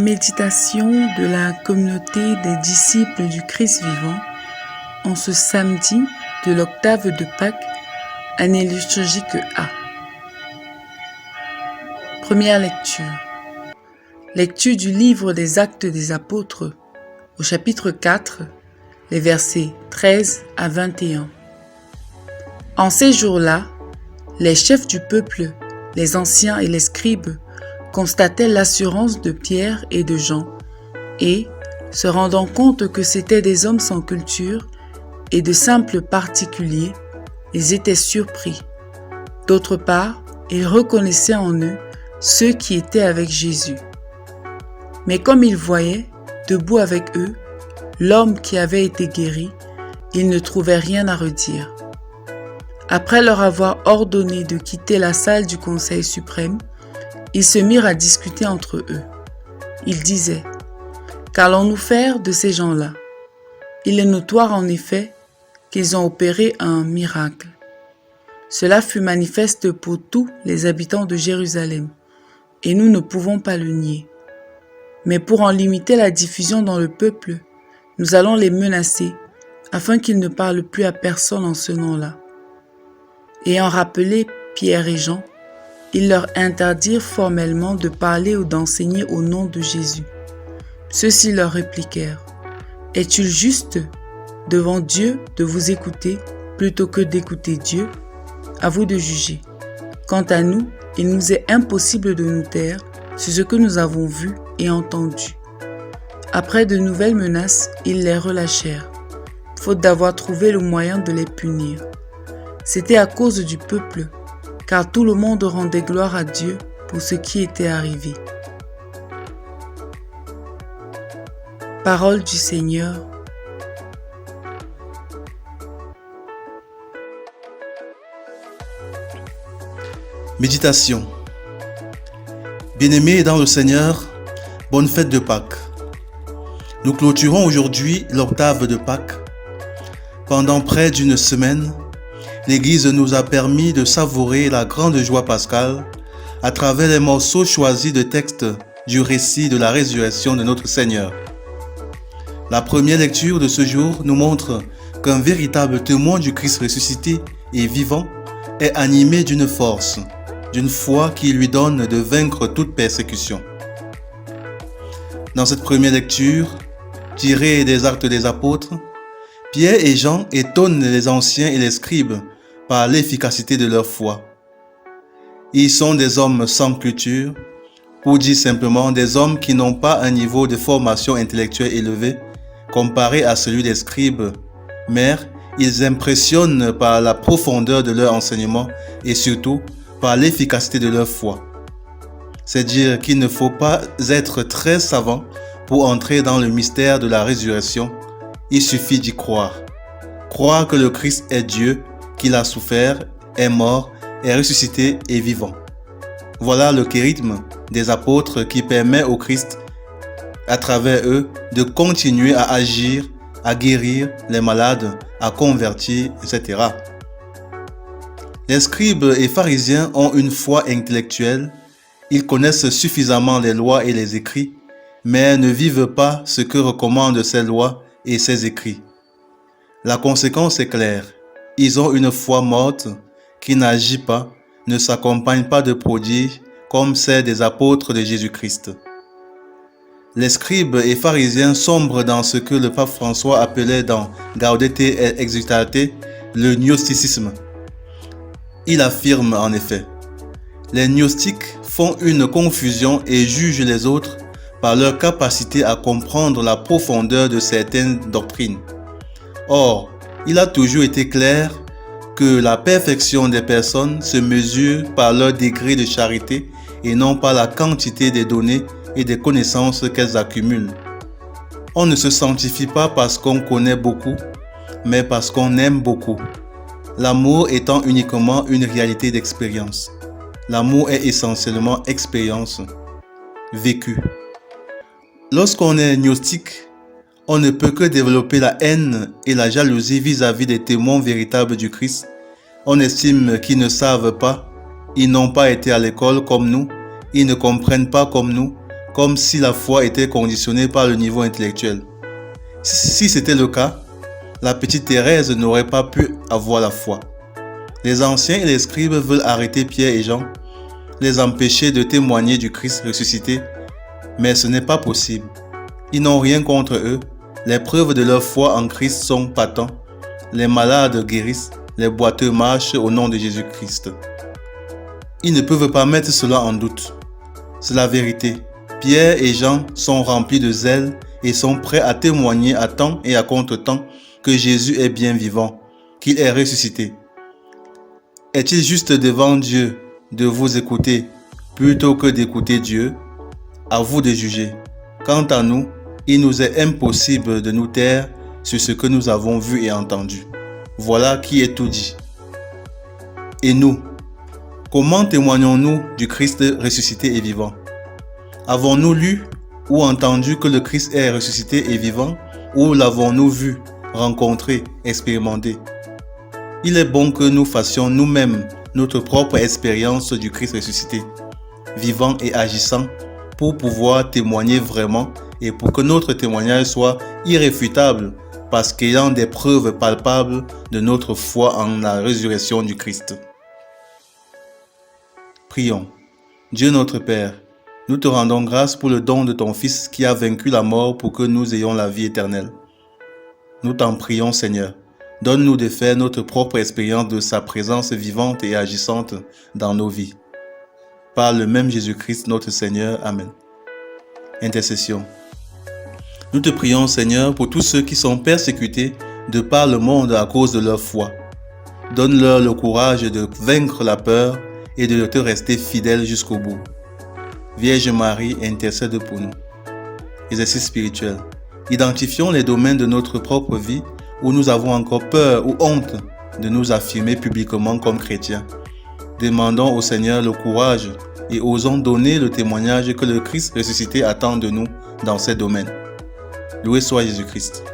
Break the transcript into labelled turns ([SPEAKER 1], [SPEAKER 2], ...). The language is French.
[SPEAKER 1] Méditation de la communauté des disciples du Christ vivant en ce samedi de l'octave de Pâques, année liturgique A. Première lecture. Lecture du livre des Actes des Apôtres, au chapitre 4, les versets 13 à 21. En ces jours-là, les chefs du peuple, les anciens et les scribes, constataient l'assurance de Pierre et de Jean, et, se rendant compte que c'étaient des hommes sans culture et de simples particuliers, ils étaient surpris. D'autre part, ils reconnaissaient en eux ceux qui étaient avec Jésus. Mais comme ils voyaient, debout avec eux, l'homme qui avait été guéri, ils ne trouvaient rien à redire. Après leur avoir ordonné de quitter la salle du Conseil suprême, ils se mirent à discuter entre eux. Ils disaient : « Qu'allons-nous faire de ces gens-là ? Il est notoire en effet qu'ils ont opéré un miracle. Cela fut manifeste pour tous les habitants de Jérusalem, et nous ne pouvons pas le nier. Mais pour en limiter la diffusion dans le peuple, nous allons les menacer, afin qu'ils ne parlent plus à personne en ce nom-là. » Ayant rappelé Pierre et Jean, ils leur interdirent formellement de parler ou d'enseigner au nom de Jésus. Ceux-ci leur répliquèrent : « Est-il juste devant Dieu de vous écouter plutôt que d'écouter Dieu ? À vous de juger. Quant à nous, il nous est impossible de nous taire sur ce que nous avons vu et entendu. » Après de nouvelles menaces, ils les relâchèrent, faute d'avoir trouvé le moyen de les punir. C'était à cause du peuple, car tout le monde rendait gloire à Dieu pour ce qui était arrivé. Parole du Seigneur.
[SPEAKER 2] Méditation. Bien-aimés dans le Seigneur, bonne fête de Pâques. Nous clôturons aujourd'hui l'octave de Pâques. Pendant près d'une semaine, l'Église nous a permis de savourer la grande joie pascale à travers les morceaux choisis de textes du récit de la résurrection de notre Seigneur. La première lecture de ce jour nous montre qu'un véritable témoin du Christ ressuscité et vivant est animé d'une force, d'une foi qui lui donne de vaincre toute persécution. Dans cette première lecture, tirée des Actes des Apôtres, Pierre et Jean étonnent les anciens et les scribes par l'efficacité de leur foi. Ils sont des hommes sans culture, pour dire simplement des hommes qui n'ont pas un niveau de formation intellectuelle élevé comparé à celui des scribes, mais ils impressionnent par la profondeur de leur enseignement et surtout par l'efficacité de leur foi. C'est dire qu'il ne faut pas être très savant pour entrer dans le mystère de la résurrection, il suffit d'y croire. Croire que le Christ est Dieu, qu'il a souffert, est mort, est ressuscité et vivant. Voilà le kérygme des apôtres qui permet au Christ, à travers eux, de continuer à agir, à guérir les malades, à convertir, etc. Les scribes et pharisiens ont une foi intellectuelle, ils connaissent suffisamment les lois et les écrits, mais ne vivent pas ce que recommandent ces lois et ces écrits. La conséquence est claire. Ils ont une foi morte qui n'agit pas, ne s'accompagne pas de prodiges comme celle des apôtres de Jésus-Christ. Les scribes et pharisiens sombrent dans ce que le pape François appelait dans Gaudete et Exsultate le gnosticisme. Il affirme en effet : les gnostiques font une confusion et jugent les autres par leur capacité à comprendre la profondeur de certaines doctrines. Or, il a toujours été clair que la perfection des personnes se mesure par leur degré de charité et non par la quantité des données et des connaissances qu'elles accumulent. On ne se sanctifie pas parce qu'on connaît beaucoup, mais parce qu'on aime beaucoup. L'amour étant uniquement une réalité d'expérience. L'amour est essentiellement expérience vécue. Lorsqu'on est gnostique, on ne peut que développer la haine et la jalousie vis-à-vis des témoins véritables du Christ. On estime qu'ils ne savent pas, ils n'ont pas été à l'école comme nous, ils ne comprennent pas comme nous, comme si la foi était conditionnée par le niveau intellectuel. Si c'était le cas, la petite Thérèse n'aurait pas pu avoir la foi. Les anciens et les scribes veulent arrêter Pierre et Jean, les empêcher de témoigner du Christ ressuscité, mais ce n'est pas possible. Ils n'ont rien contre eux. Les preuves de leur foi en Christ sont patentes. Les malades guérissent, les boiteux marchent au nom de Jésus-Christ. Ils ne peuvent pas mettre cela en doute. C'est la vérité. Pierre et Jean sont remplis de zèle et sont prêts à témoigner à temps et à contre-temps que Jésus est bien vivant, qu'il est ressuscité. Est-il juste devant Dieu de vous écouter plutôt que d'écouter Dieu? À vous de juger. Quant à nous, il nous est impossible de nous taire sur ce que nous avons vu et entendu. Voilà qui est tout dit. Et nous, comment témoignons-nous du Christ ressuscité et vivant? Avons-nous lu ou entendu que le Christ est ressuscité et vivant, ou l'avons-nous vu, rencontré, expérimenté? Il est bon que nous fassions nous-mêmes notre propre expérience du Christ ressuscité, vivant et agissant, pour pouvoir témoigner vraiment et pour que notre témoignage soit irréfutable, parce qu'ayant des preuves palpables de notre foi en la résurrection du Christ. Prions. Dieu notre Père, nous te rendons grâce pour le don de ton Fils qui a vaincu la mort pour que nous ayons la vie éternelle. Nous t'en prions, Seigneur. Donne-nous de faire notre propre expérience de sa présence vivante et agissante dans nos vies. Par le même Jésus-Christ notre Seigneur. Amen. Intercession. Nous te prions, Seigneur, pour tous ceux qui sont persécutés de par le monde à cause de leur foi. Donne-leur le courage de vaincre la peur et de te rester fidèle jusqu'au bout. Vierge Marie, intercède pour nous. Exercice spirituel. Identifions les domaines de notre propre vie où nous avons encore peur ou honte de nous affirmer publiquement comme chrétiens. Demandons au Seigneur le courage et osons donner le témoignage que le Christ ressuscité attend de nous dans ces domaines. Loué soit Jésus-Christ.